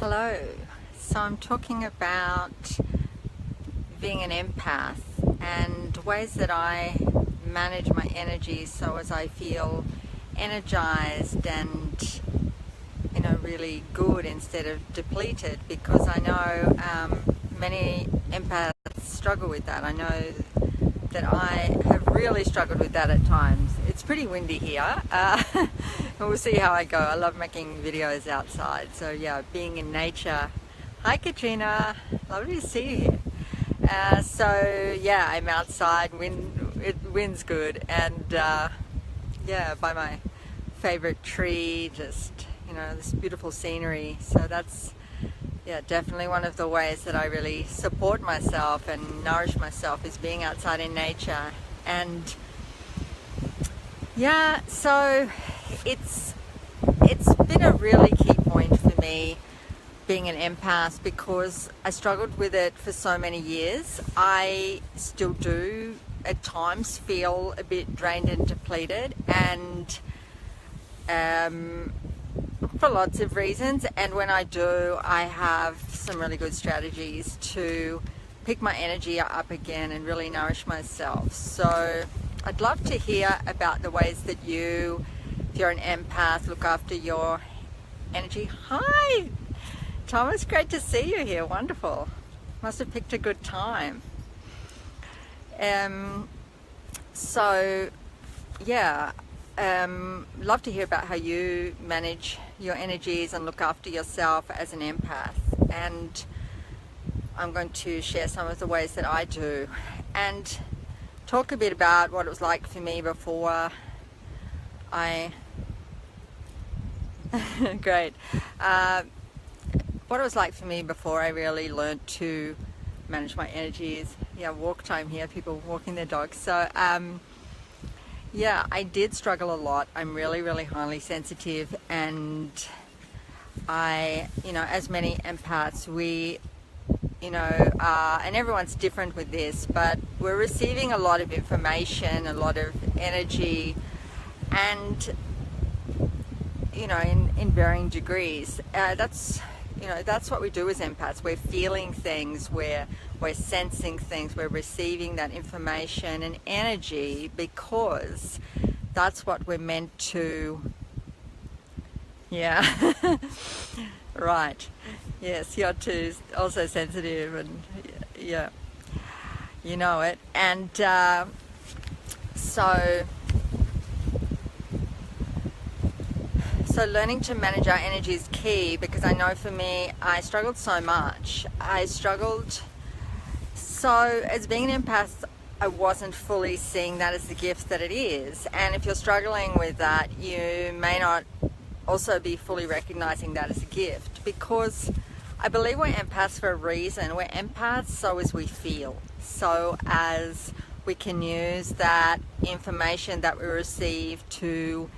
Hello. So I'm talking about being an empath and ways that I manage my energy so as I feel energized and really good instead of depleted, because I know many empaths struggle with that. I know that I have really struggled with that at times. It's pretty windy here. We'll see how I go. I love making videos outside. So yeah, being in nature. Hi Katrina, lovely to see you here. So yeah, I'm outside. Wind's good, and yeah, by my favorite tree, just this beautiful scenery. So that's definitely one of the ways that I really support myself and nourish myself, is being outside in nature. And yeah, so it's been a really key point for me being an empath, because I struggled with it for so many years. I still do at times feel a bit drained and depleted, and for lots of reasons. And when I do, I have some really good strategies to pick my energy up again and really nourish myself. So I'd love to hear about the ways that you, if you're an empath, look after your energy. Hi Thomas, great to see you here. Wonderful. Must have picked a good time. So yeah, love to hear about how you manage your energies and look after yourself as an empath. And I'm going to share some of the ways that I do, and talk a bit about what it was like for me before I great. What it was like for me before I really learned to manage my energies. Yeah, walk time here, people walking their dogs. So yeah, I did struggle a lot. I'm really highly sensitive, and I, as many empaths, we, and everyone's different with this, but we're receiving a lot of information, a lot of energy, and, in varying degrees. That's what we do as empaths. We're feeling things, we're sensing things, we're receiving that information and energy, because that's what we're meant to. Yeah. Right. Yes, you're too also sensitive, and yeah, you know it. And so learning to manage our energy is key, because I know for me, I struggled so much. So as being an empath, I wasn't fully seeing that as the gift that it is. And if you're struggling with that, you may not also be fully recognizing that as a gift, because I believe we're empaths for a reason. We're empaths so as we feel, so as we can use that information that we receive to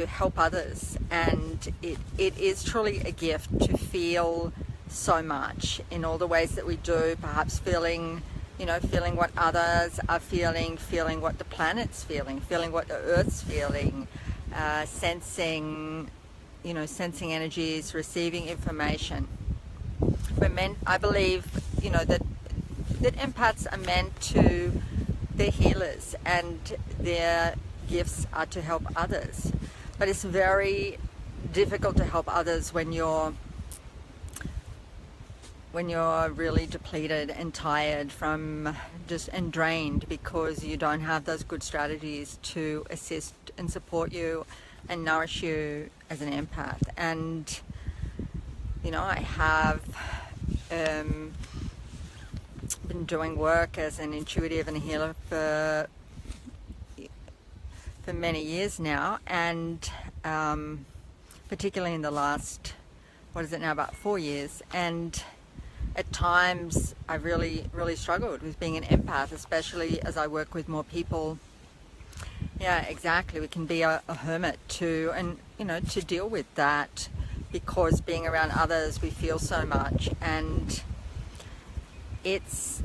help others. And it is truly a gift to feel so much in all the ways that we do, perhaps feeling what others are feeling what the planet's feeling what the Earth's feeling, sensing energies, receiving information. I believe, that empaths are meant to, they're healers, and their gifts are to help others. But it's very difficult to help others when you're really depleted and tired and drained, because you don't have those good strategies to assist and support you and nourish you as an empath. And I have been doing work as an intuitive and a healer for many years now, and particularly in the last, about 4 years. And at times I really struggled with being an empath, especially as I work with more people. Yeah, exactly. We can be a hermit too, and to deal with that, because being around others, we feel so much. And it's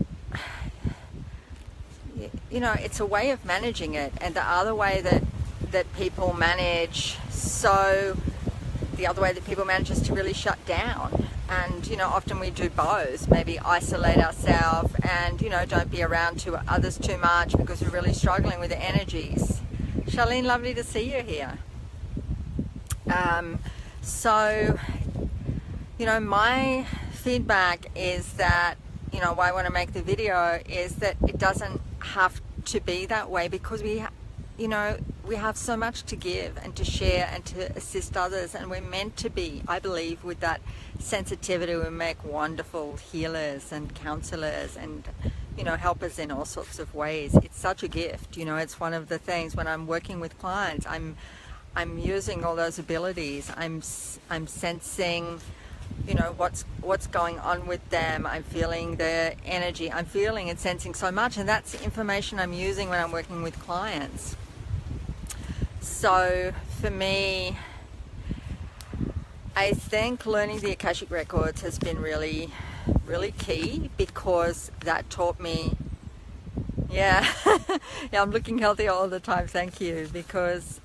it's a way of managing it. And the other way that people manage so the other way that people manage is to really shut down. And, you know, often we do both. Maybe isolate ourselves and, you know, don't be around to others too much because we're really struggling with the energies. Charlene, lovely to see you here. So, you know, my feedback is that, you know, why I want to make the video is that it doesn't have to be that way, because we, you know, we have so much to give and to share and to assist others, and we're meant to be, I believe, with that sensitivity, we make wonderful healers and counselors and, you know, help us in all sorts of ways. It's such a gift, you know. It's one of the things when I'm working with clients, I'm using all those abilities. I'm sensing, you know, what's going on with them. I'm feeling the energy. I'm feeling and sensing so much, and that's the information I'm using when I'm working with clients. So for me, I think learning the Akashic Records has been really, really key, because that taught me, yeah, I'm looking healthy all the time, thank you, because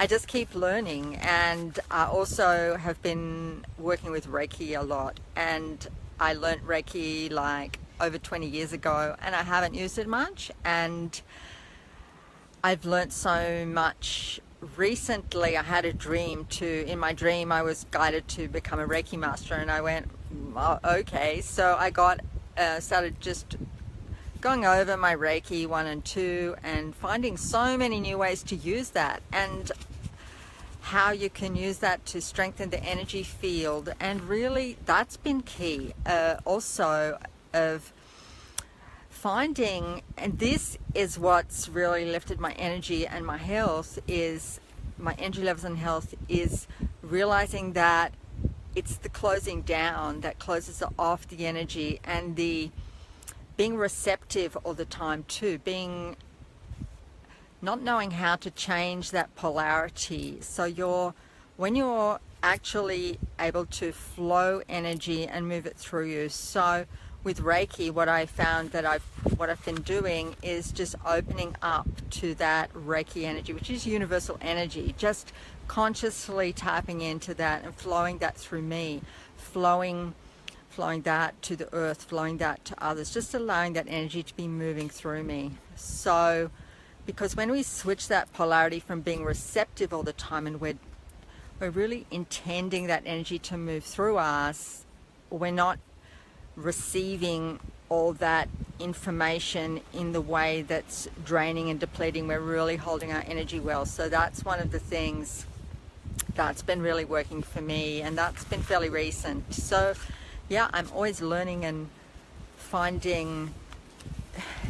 I just keep learning. And I also have been working with Reiki a lot, and I learned Reiki like over 20 years ago, and I haven't used it much, and I've learned so much recently. I had a dream in my dream I was guided to become a Reiki master, and I went, oh, okay. So I started just going over my Reiki 1 and 2 and finding so many new ways to use that, and how you can use that to strengthen the energy field. And really that's been key, also of finding, and this is what's really lifted my energy and my health, is my energy levels and health, is realizing that it's the closing down that closes off the energy, and the being receptive all the time too, being not knowing how to change that polarity. So when you're actually able to flow energy and move it through you. So with Reiki, what I found that what I've been doing is just opening up to that Reiki energy, which is universal energy, just consciously tapping into that and flowing that through me, flowing that to the earth, flowing that to others, just allowing that energy to be moving through me. So, because when we switch that polarity from being receptive all the time, and we're really intending that energy to move through us, we're not receiving all that information in the way that's draining and depleting. We're really holding our energy well. So that's one of the things that's been really working for me, and that's been fairly recent. So yeah, I'm always learning and finding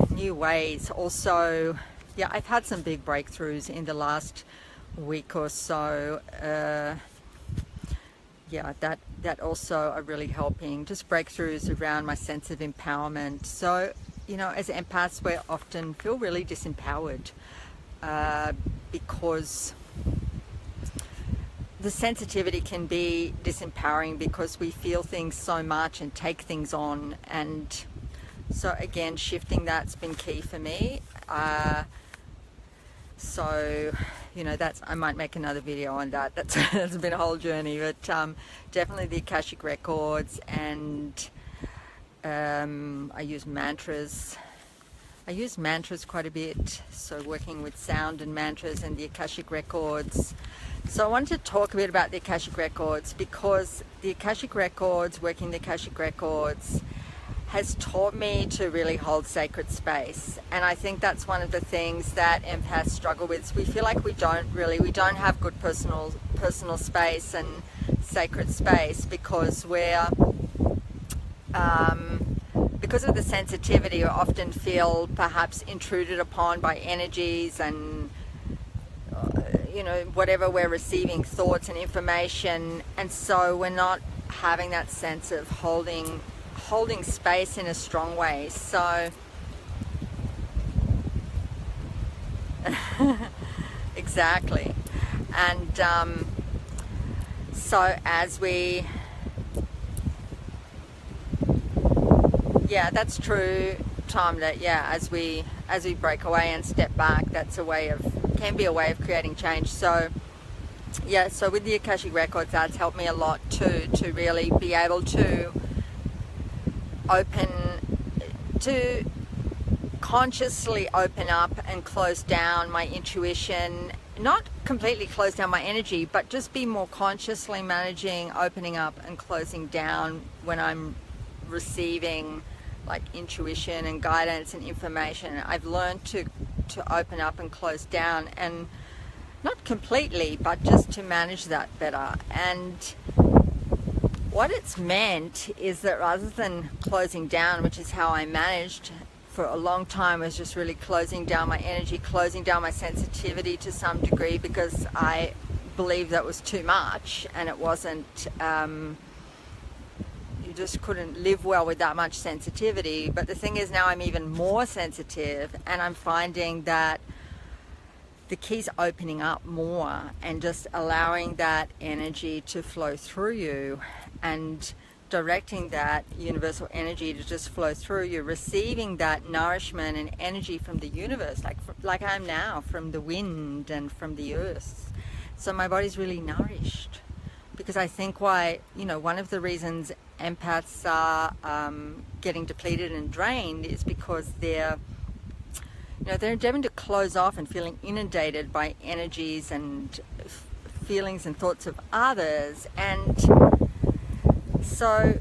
new ways. Also, yeah, I've had some big breakthroughs in the last week or so. Yeah, that also are really helping, just breakthroughs around my sense of empowerment. So, you know, as empaths, we often feel really disempowered, because the sensitivity can be disempowering, because we feel things so much and take things on. And so again, shifting that's been key for me. So, you know, I might make another video on that. That's been a whole journey, but definitely the Akashic Records, and I use mantras. I use mantras quite a bit, so working with sound and mantras and the Akashic Records. So I wanted to talk a bit about the Akashic Records, because the Akashic Records, working the Akashic Records, has taught me to really hold sacred space. And I think that's one of the things that empaths struggle with. We feel like we don't have good personal space and sacred space, because because of the sensitivity, we often feel perhaps intruded upon by energies and you know, whatever we're receiving, thoughts and information, and so we're not having that sense of holding space in a strong way. So exactly. And so as we, yeah, that's true, Tom, that yeah, as we break away and step back, that's can be a way of creating change. So yeah, so with the Akashic Records, that's helped me a lot too, to really be able to consciously open up and close down my intuition, not completely close down my energy, but just be more consciously managing opening up and closing down when I'm receiving like intuition and guidance and information. I've learned to open up and close down, and not completely, but just to manage that better. And what it's meant is that rather than closing down, which is how I managed for a long time, was just really closing down my energy, closing down my sensitivity to some degree, because I believed that was too much, and it wasn't, you just couldn't live well with that much sensitivity. But the thing is, now I'm even more sensitive, and I'm finding that the key's opening up more and just allowing that energy to flow through you, and directing that universal energy to just flow through you, receiving that nourishment and energy from the universe, like I'm now, from the wind and from the earth. So my body's really nourished, because I think one of the reasons empaths are getting depleted and drained is because they're endeavoring to close off and feeling inundated by energies and feelings and thoughts of others. And so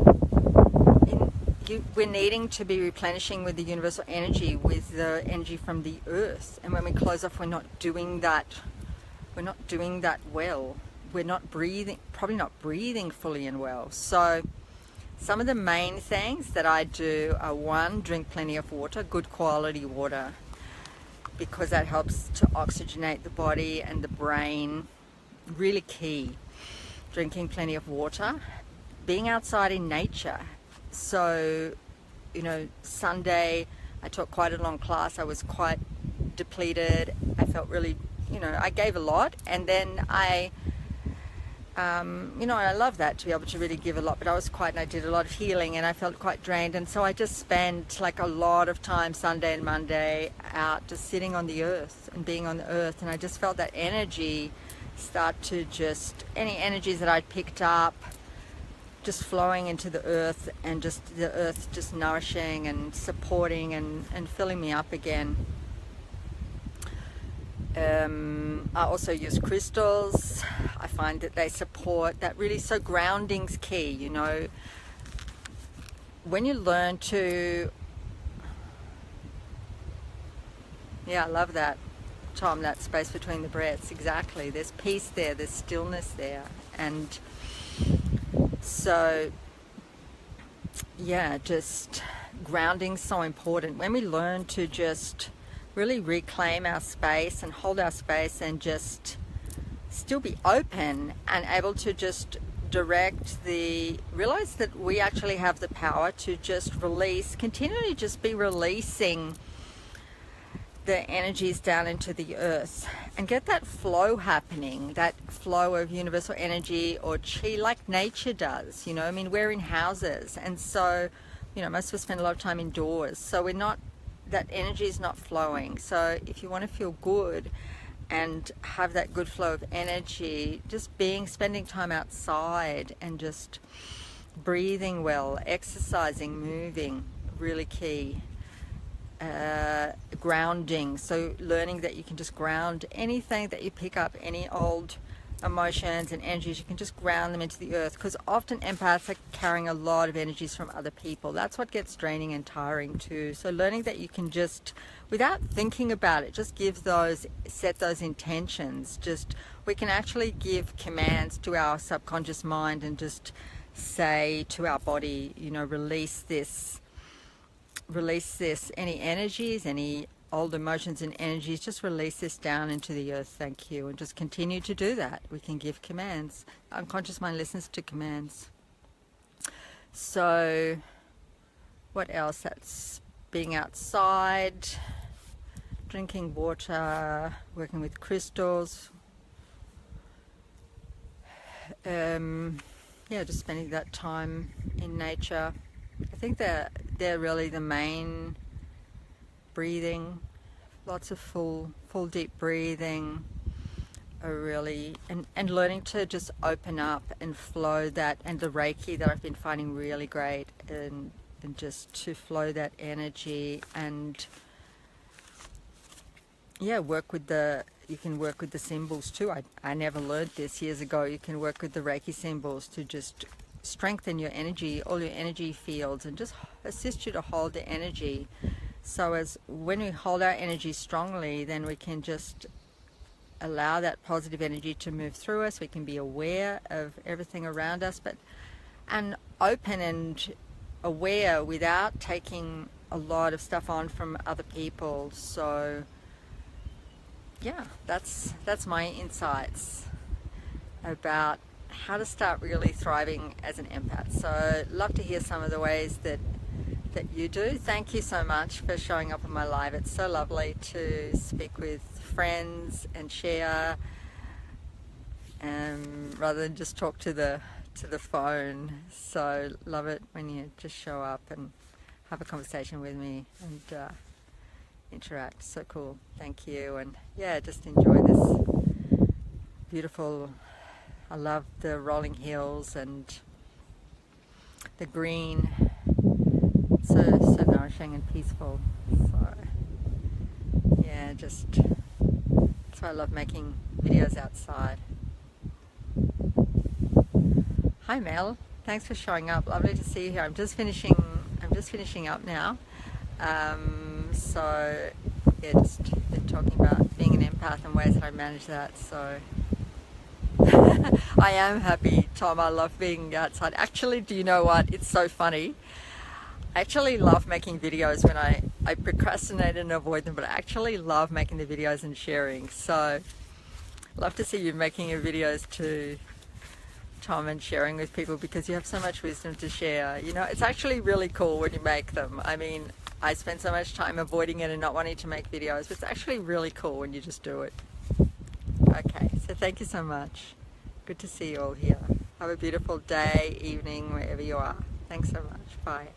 we're needing to be replenishing with the universal energy, with the energy from the earth. And when we close off, we're not doing that well. We're not breathing, probably not breathing fully and well. So some of the main things that I do are, one, drink plenty of water, good quality water, because that helps to oxygenate the body and the brain. Really key. Drinking plenty of water. Being outside in nature. So, Sunday I taught quite a long class. I was quite depleted. I felt really, I gave a lot, and then I love that, to be able to really give a lot, but I did a lot of healing, and I felt quite drained. And so I just spent like a lot of time Sunday and Monday out just sitting on the earth and being on the earth. And I just felt that energy start to any energies that I'd picked up, just flowing into the earth, and just the earth just nourishing and supporting and filling me up again. I also use crystals. I find that they support that really. So grounding's key, when you learn to, I love that, Tom, that space between the breaths. Exactly. There's peace there, there's stillness there. And so just grounding's so important. When we learn to just really reclaim our space and hold our space, and just still be open and able to just realize that we actually have the power to just continually just be releasing the energies down into the earth, and get that flow happening, that flow of universal energy or chi, like nature does. We're in houses, and so most of us spend a lot of time indoors, so that energy is not flowing. So if you want to feel good and have that good flow of energy, just spending time outside and just breathing well, exercising, moving, really key. Grounding, so learning that you can just ground anything that you pick up, any old emotions and energies, you can just ground them into the earth, because often empaths are carrying a lot of energies from other people. That's what gets draining and tiring too. So learning that you can just, without thinking about it, just set those intentions. We can actually give commands to our subconscious mind and just say to our body, release this, any energies, any old emotions and energies, just release this down into the earth, thank you. And just continue to do that. We can give commands. Unconscious mind listens to commands. So what else? That's being outside, drinking water, working with crystals, just spending that time in nature. I think they're really the main. Breathing, lots of full deep breathing, are really, and learning to just open up and flow that, and the Reiki that I've been finding really great, and just to flow that energy, and yeah, work with the, you can work with the symbols too. I never learned this years ago. You can work with the Reiki symbols to just strengthen your energy, all your energy fields, and just assist you to hold the energy. So as when we hold our energy strongly, then we can just allow that positive energy to move through us. We can be aware of everything around us, and open and aware without taking a lot of stuff on from other people. So yeah, that's my insights about how to start really thriving as an empath. So love to hear some of the ways that you do. Thank you so much for showing up on my live. It's so lovely to speak with friends and share, rather than just talk to the phone. So love it when you just show up and have a conversation with me and interact. So cool. Thank you. And yeah, just enjoy this beautiful, I love the rolling hills and the green. So nourishing and peaceful. So yeah, just that's why I love making videos outside. Hi Mel, thanks for showing up. Lovely to see you here. I'm just finishing up now. So yeah, just been talking about being an empath and ways that I manage that. So I am happy, Tom. I love being outside. Actually, do you know what? It's so funny. I actually love making videos when I procrastinate and avoid them, but I actually love making the videos and sharing. So love to see you making your videos too, Tom, and sharing with people, because you have so much wisdom to share. You know, it's actually really cool when you make them. I mean, I spend so much time avoiding it and not wanting to make videos, but it's actually really cool when you just do it. Okay, so thank you so much. Good to see you all here. Have a beautiful day, evening, wherever you are. Thanks so much. Bye.